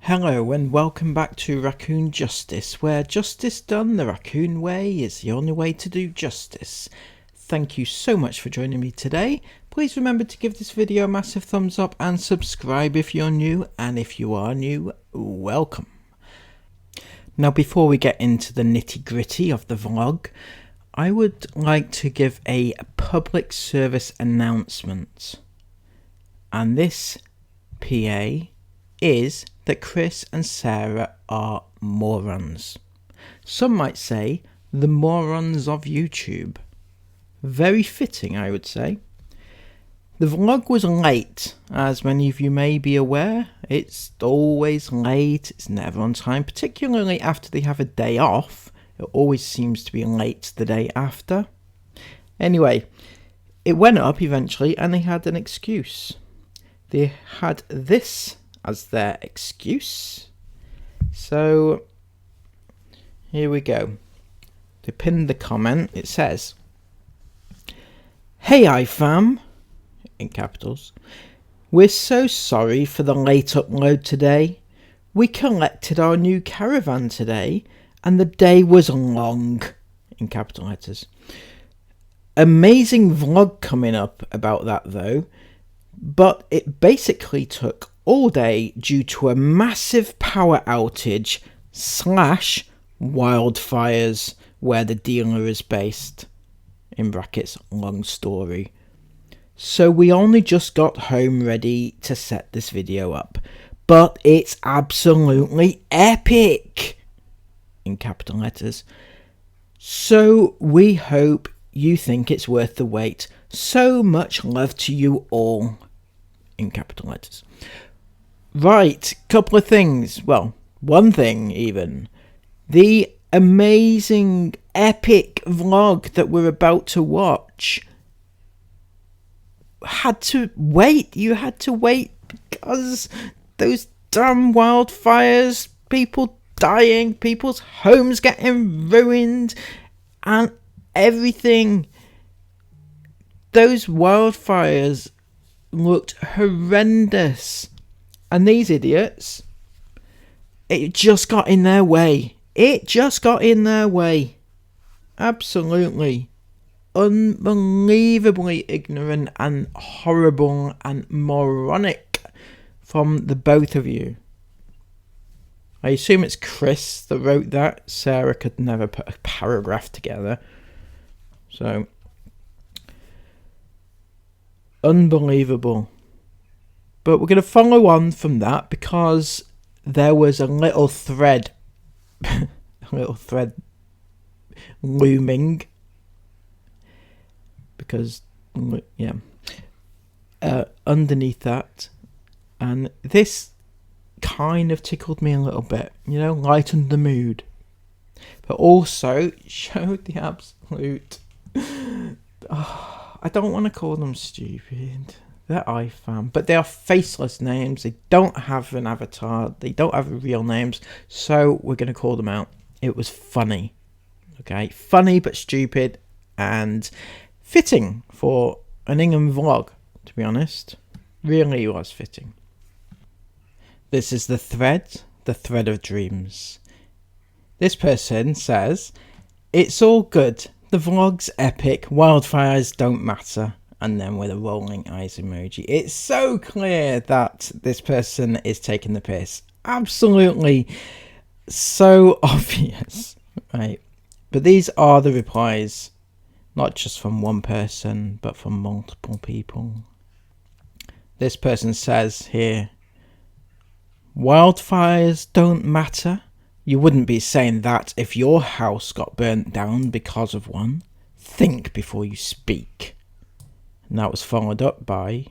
Hello and welcome back to Raccoon Justice, where justice done the Raccoon way is the only way to do justice. Thank you so much for joining me today. Please remember to give this video a massive thumbs up and subscribe if you're new, and if you are new, welcome. Now before we get into the nitty gritty of the vlog, I would like to give a public service announcement. And this PA is that Chris and Sarah are morons. Some might say the morons of YouTube. Very fitting, I would say. The vlog was late, as many of you may be aware. It's always late, it's never on time, particularly after they have a day off. It always seems to be late the day after. Anyway, it went up eventually and they had an excuse. They had this as their excuse. So here we go. They pinned the comment. It says, "Hey iFam," in capitals, "we're so sorry for the late upload today. We collected our new caravan today and the day was long," in capital letters. Amazing vlog coming up about that though, but it basically took all day due to a massive power outage / wildfires where the dealer is based. In brackets, long story. So we only just got home ready to set this video up. But it's absolutely epic! In capital letters. So we hope you think it's worth the wait. So much love to you all. In capital letters. Right, couple of things. Well, one thing even. The amazing, epic vlog that we're about to watch had to wait. You had to wait because those damn wildfires, people dying, people's homes getting ruined, and everything. Those wildfires looked horrendous. And these idiots, it just got in their way. It just got in their way. Absolutely. Unbelievably ignorant and horrible and moronic from the both of you. I assume it's Chris that wrote that. Sarah could never put a paragraph together. So, unbelievable. But we're going to follow on from that because there was a little thread, looming. Because, yeah, underneath that. And this kind of tickled me a little bit, you know, lightened the mood. But also showed the absolute, I don't want to call them stupid. They're iFam, but they are faceless names. They don't have an avatar. They don't have real names. So we're going to call them out. It was funny. Okay, funny but stupid and fitting for an Ingham vlog, to be honest. Really was fitting. This is the thread of dreams. This person says, "It's all good. The vlog's epic. Wildfires don't matter." And then with a rolling eyes emoji. It's so clear that this person is taking the piss. Absolutely so obvious, right? But these are the replies, not just from one person, but from multiple people. This person says here, "Wildfires don't matter. You wouldn't be saying that if your house got burnt down because of one. Think before you speak." And that was followed up by,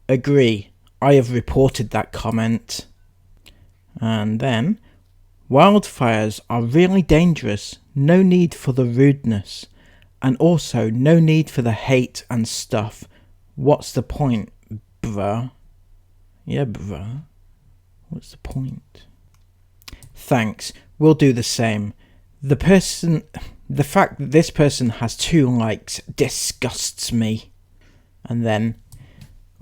"Agree, I have reported that comment." And then, "Wildfires are really dangerous. No need for the rudeness. And also no need for the hate and stuff. What's the point, bruh?" Yeah, bruh. What's the point? "Thanks, we'll do the same. The fact that this person has 2 likes disgusts me." And then,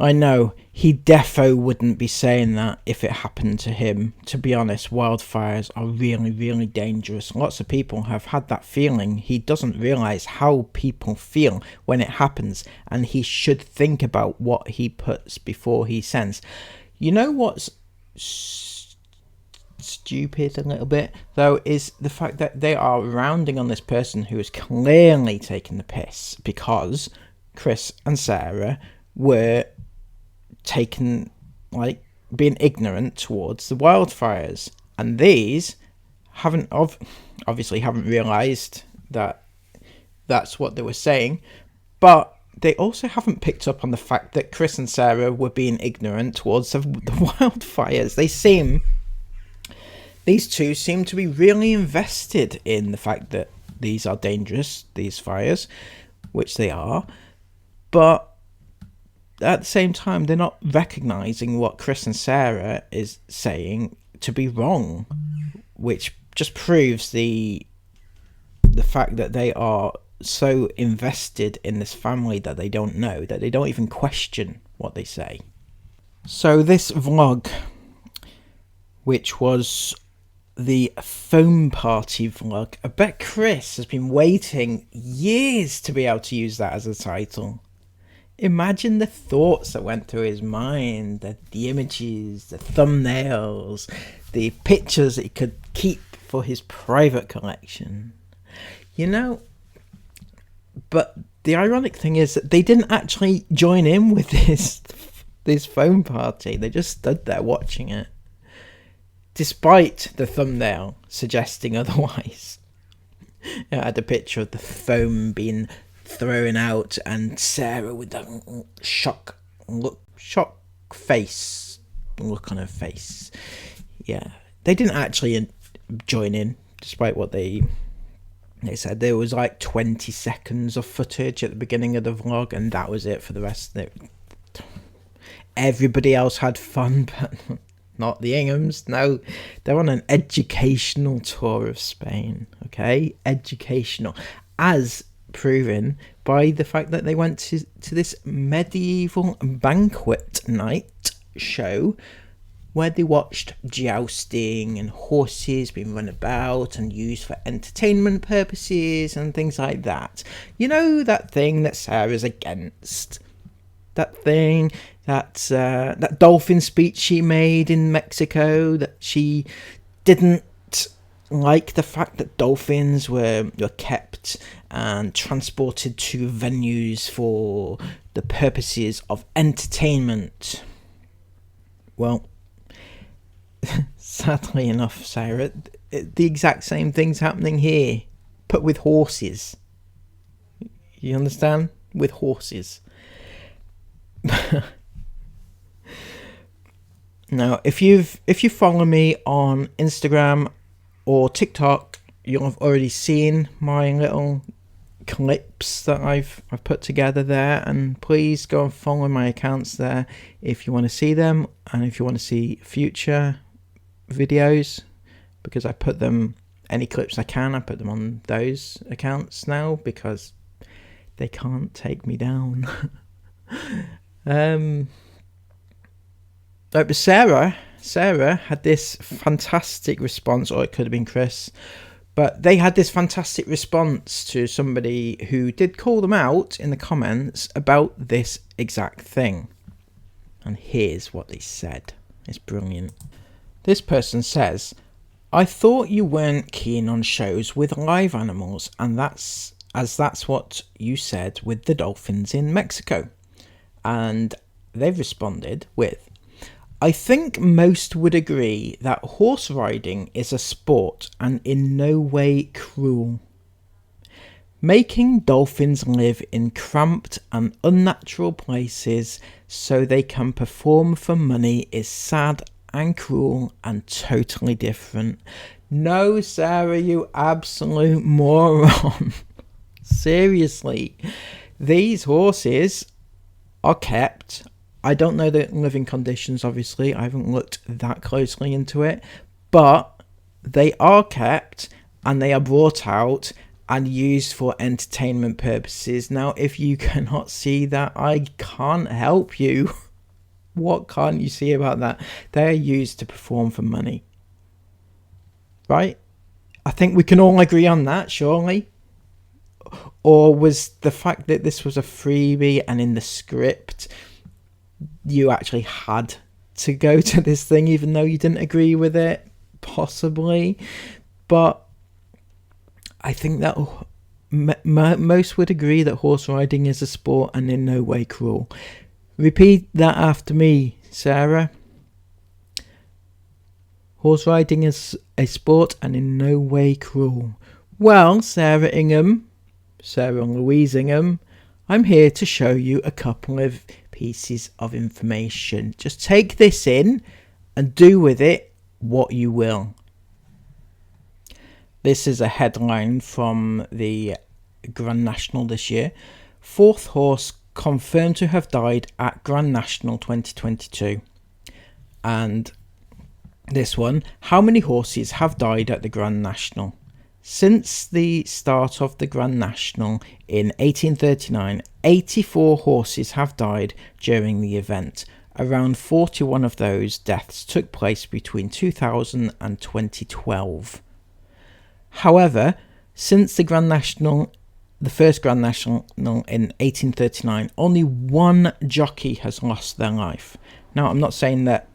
I know, he defo wouldn't be saying that if it happened to him. To be honest, wildfires are really, really dangerous. Lots of people have had that feeling. He doesn't realise how people feel when it happens, and he should think about what he puts before he sends. You know what's stupid a little bit, though, is the fact that they are rounding on this person who is clearly taking the piss, because Chris and Sarah were taken, like, being ignorant towards the wildfires, and these obviously haven't realised that that's what they were saying, but they also haven't picked up on the fact that Chris and Sarah were being ignorant towards the wildfires. These two seem to be really invested in the fact that these are dangerous, these fires, which they are, but at the same time, they're not recognising what Chris and Sarah is saying to be wrong, which just proves the fact that they are so invested in this family that they don't know, that they don't even question what they say. So this vlog, which was the foam party vlog, I bet Chris has been waiting years to be able to use that as a title. Imagine the thoughts that went through his mind, the images, the thumbnails, the pictures that he could keep for his private collection. You know, but the ironic thing is that they didn't actually join in with this phone party. They just stood there watching it, despite the thumbnail suggesting otherwise. It had a picture of the foam being thrown out and Sarah with that shock face look on her face. Yeah, they didn't actually join in, despite what they said. There was like 20 seconds of footage at the beginning of the vlog, and that was it for the rest of it. Everybody else had fun, but not the Inghams. No, they're on an educational tour of Spain, okay? Educational. As proven by the fact that they went to this medieval banquet night show where they watched jousting and horses being run about and used for entertainment purposes and things like that. You know, that thing that Sarah's against. That thing, that dolphin speech she made in Mexico, that she didn't like the fact that dolphins were kept and transported to venues for the purposes of entertainment. Well, sadly enough, Sarah, the exact same thing's happening here, but with horses. You understand? With horses. Now, if you follow me on Instagram or TikTok, you'll have already seen my little clips that I've put together there, and please go and follow my accounts there if you want to see them, and if you want to see future videos, because I put them, any clips I can, I put them on those accounts now because they can't take me down. But Sarah had this fantastic response, or it could have been Chris, but they had this fantastic response to somebody who did call them out in the comments about this exact thing. And here's what they said. It's brilliant. This person says, "I thought you weren't keen on shows with live animals, and that's what you said with the dolphins in Mexico." And they've responded with, "I think most would agree that horse riding is a sport and in no way cruel. Making dolphins live in cramped and unnatural places so they can perform for money is sad and cruel and totally different." No, Sarah, you absolute moron. Seriously, these horses are kept. I don't know the living conditions, obviously. I haven't looked that closely into it. But they are kept and they are brought out and used for entertainment purposes. Now, if you cannot see that, I can't help you. What can't you see about that? They're used to perform for money, right? I think we can all agree on that, surely. Or was the fact that this was a freebie and in the script you actually had to go to this thing even though you didn't agree with it? Possibly. But I think that most would agree that horse riding is a sport and in no way cruel. Repeat that after me, Sarah. Horse riding is a sport and in no way cruel. Well, Sarah Louise Ingham, I'm here to show you a couple of pieces of information. Just take this in and do with it what you will. This is a headline from the Grand National this year. Fourth horse confirmed to have died at Grand National 2022. And this one, how many horses have died at the Grand National? Since the start of the Grand National in 1839, 84 horses have died during the event. Around 41 of those deaths took place between 2000 and 2012. However, since the first Grand National in 1839, only one jockey has lost their life. Now, I'm not saying that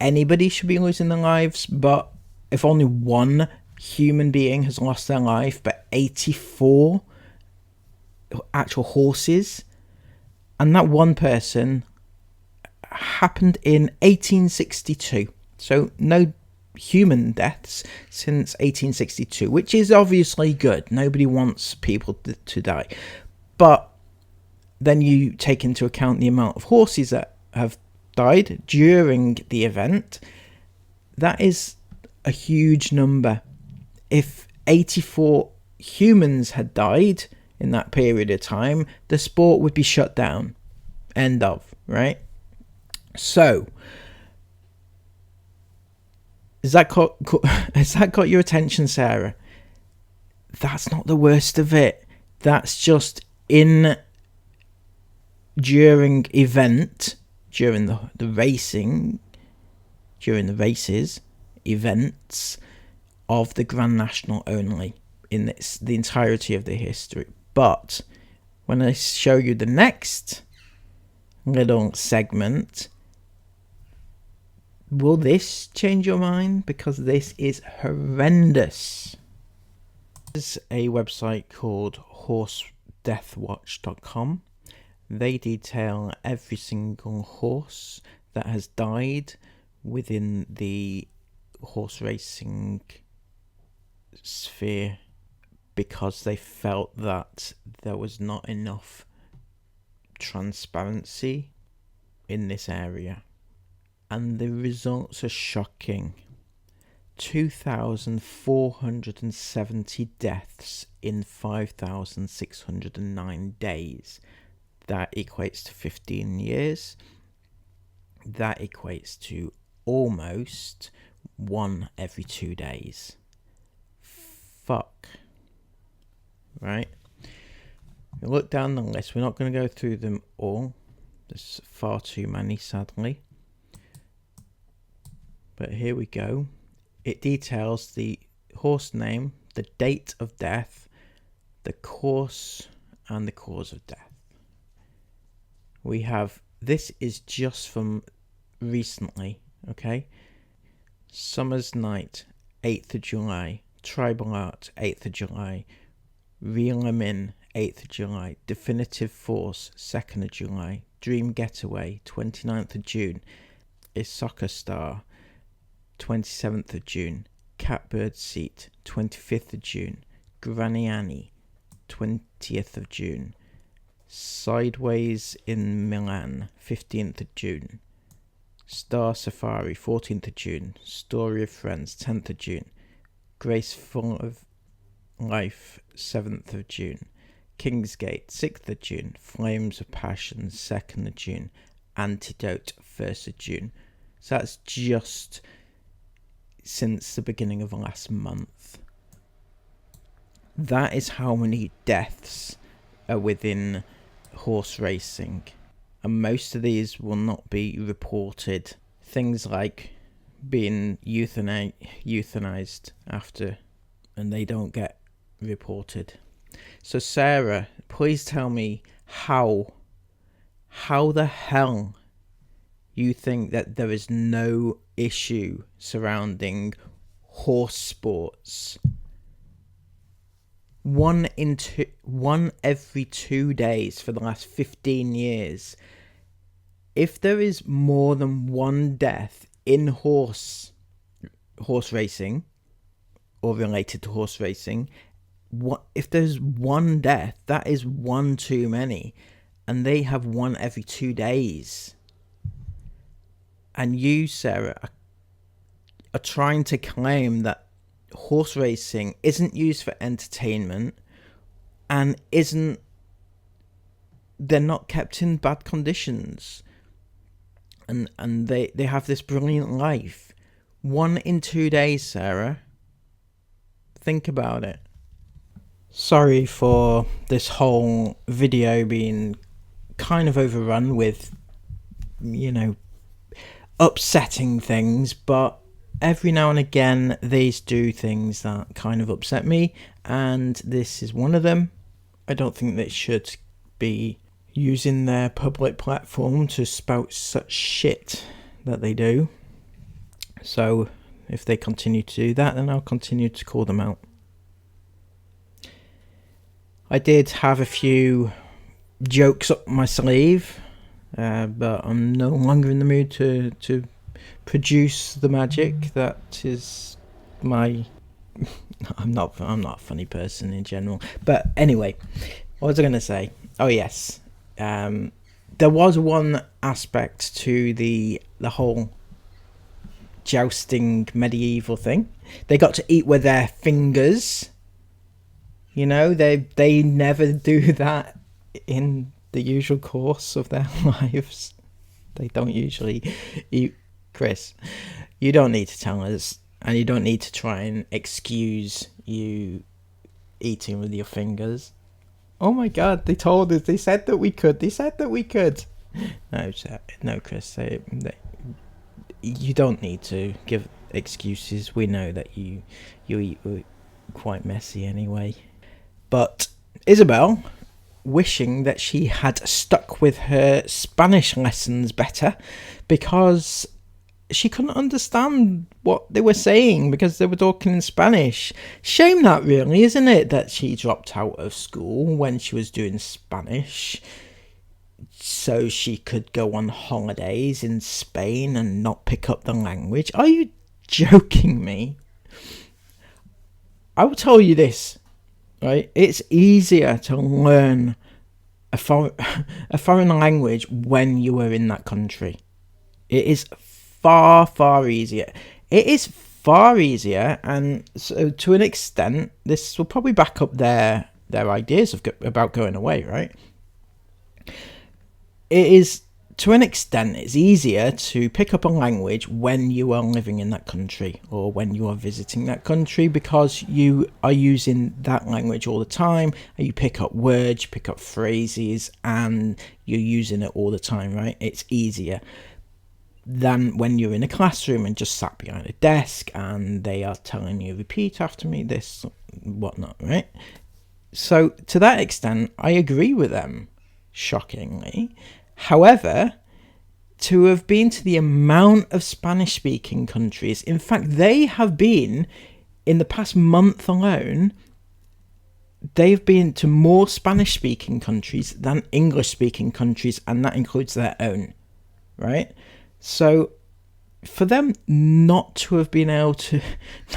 anybody should be losing their lives, but if only one human being has lost their life, but 84 actual horses, and that one person happened in 1862. So no human deaths since 1862, which is obviously good. Nobody wants people to die. But then you take into account the amount of horses that have died during the event. That is a huge number. If 84 humans had died in that period of time, the sport would be shut down. End of, right? So, has that got your attention, Sarah? That's not the worst of it. That's just during the racing, during the races, events of the Grand National only in the entirety of the history. But when I show you the next little segment, will this change your mind? Because this is horrendous. There's a website called horsedeathwatch.com. They detail every single horse that has died within the horse racing sphere because they felt that there was not enough transparency in this area. And the results are shocking. 2,470 deaths in 5,609 days. That equates to 15 years. That equates to almost 1 every 2 days. Fuck. Right? We look down the list. We're not going to go through them all. There's far too many, sadly. But here we go. It details the horse name, the date of death, the course, and the cause of death. We have, this is just from recently, okay? Summer's Night, 8th of July. Tribal Art, 8th of July. Reel 'em In, 8th of July. Definitive Force, 2nd of July. Dream Getaway, 29th of June. Is Soccer Star, 27th of June. Catbird Seat, 25th of June. Granny Annie, 20th of June. Sideways in Milan, 15th of June. Star Safari, 14th of June. Story of Friends, 10th of June. Graceful of Life, 7th of June. Kingsgate, 6th of June. Flames of Passion, 2nd of June. Antidote, 1st of June. So that's just since the beginning of last month. That is how many deaths are within horse racing. and most of these will not be reported. Things like being euthanized after, and they don't get reported. So Sarah, please tell me how the hell you think that there is no issue surrounding horse sports. One every 2 days for the last 15 years. If there is more than one death in horse racing or related to horse racing, if there's one death, that is one too many, and they have one every 2 days. And you, Sarah, are trying to claim that horse racing isn't used for entertainment and they're not kept in bad conditions, and they have this brilliant life. 1 in 2 days, Sarah. Think about it. Sorry for this whole video being kind of overrun with, upsetting things, but every now and again these do things that kind of upset me, and this is one of them. I don't think they should be using their public platform to spout such shit that they do. So if they continue to do that, then I'll continue to call them out. I did have a few jokes up my sleeve, but I'm no longer in the mood to produce the magic that is my... I'm not a funny person in general. But anyway, what was I going to say? Oh yes, there was one aspect to the whole jousting medieval thing. They got to eat with their fingers. They never do that in the usual course of their lives. They don't usually eat. Chris, you don't need to tell us, and you don't need to try and excuse you eating with your fingers. Oh my god, they told us. They said that we could. No, Chris, you don't need to give excuses. We know that you eat quite messy anyway. But Isabel, wishing that she had stuck with her Spanish lessons better, because she couldn't understand what they were saying because they were talking in Spanish. Shame that, really, isn't it, that she dropped out of school when she was doing Spanish so she could go on holidays in Spain and not pick up the language? Are you joking me? I will tell you this, right? It's easier to learn a foreign language when you are in that country. It is far easier. It is far easier, and so to an extent, this will probably back up their ideas about going away, right? It is, to an extent, it's easier to pick up a language when you are living in that country or when you are visiting that country, because you are using that language all the time, and you pick up words, you pick up phrases, and you're using it all the time, right? It's easier than when you're in a classroom and just sat behind a desk and they are telling you, repeat after me, this, whatnot, right? So to that extent, I agree with them, shockingly. However, to have been to the amount of Spanish-speaking countries, in fact, they have been, in the past month alone, they've been to more Spanish-speaking countries than English-speaking countries, and that includes their own, right? So for them not to have been able to,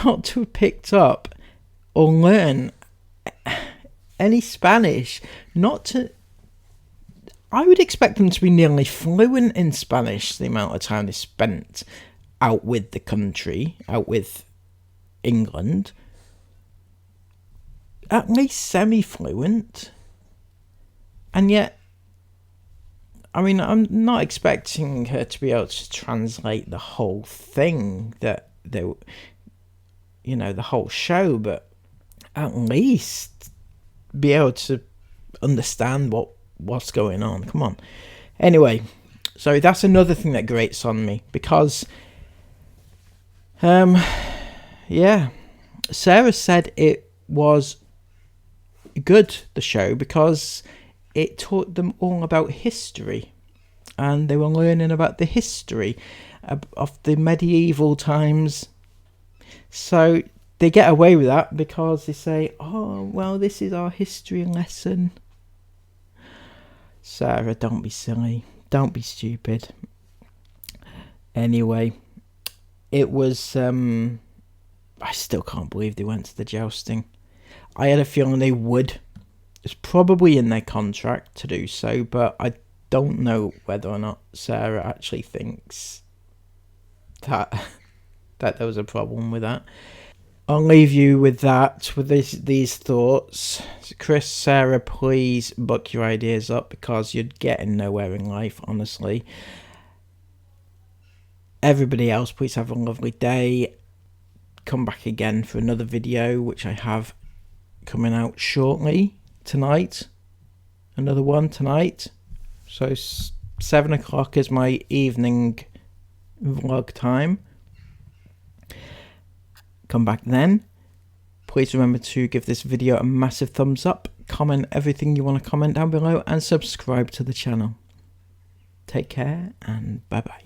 not to have picked up or learn any Spanish, I would expect them to be nearly fluent in Spanish, the amount of time they spent out with the country, out with England. At least semi-fluent. And yet, I mean, I'm not expecting her to be able to translate the whole thing, the whole show, but at least be able to understand what's going on. Come on. Anyway, so that's another thing that grates on me, because yeah, Sarah said it was good, the show, because it taught them all about history, and they were learning about the history of the medieval times. So they get away with that because they say, oh, well, this is our history lesson. Sarah, don't be silly. Don't be stupid. Anyway, it was... I still can't believe they went to the jousting. I had a feeling they would. It's probably in their contract to do so, but I don't know whether or not Sarah actually thinks that there was a problem with that. I'll leave you with that, with these thoughts. Chris, Sarah, please book your ideas up, because you're getting nowhere in life, honestly. Everybody else, please have a lovely day. Come back again for another video, which I have coming out shortly tonight. Another one tonight. So 7 o'clock is my evening vlog time. Come back then. Please remember to give this video a massive thumbs up, comment everything you want to comment down below, and subscribe to the channel. Take care, and bye bye.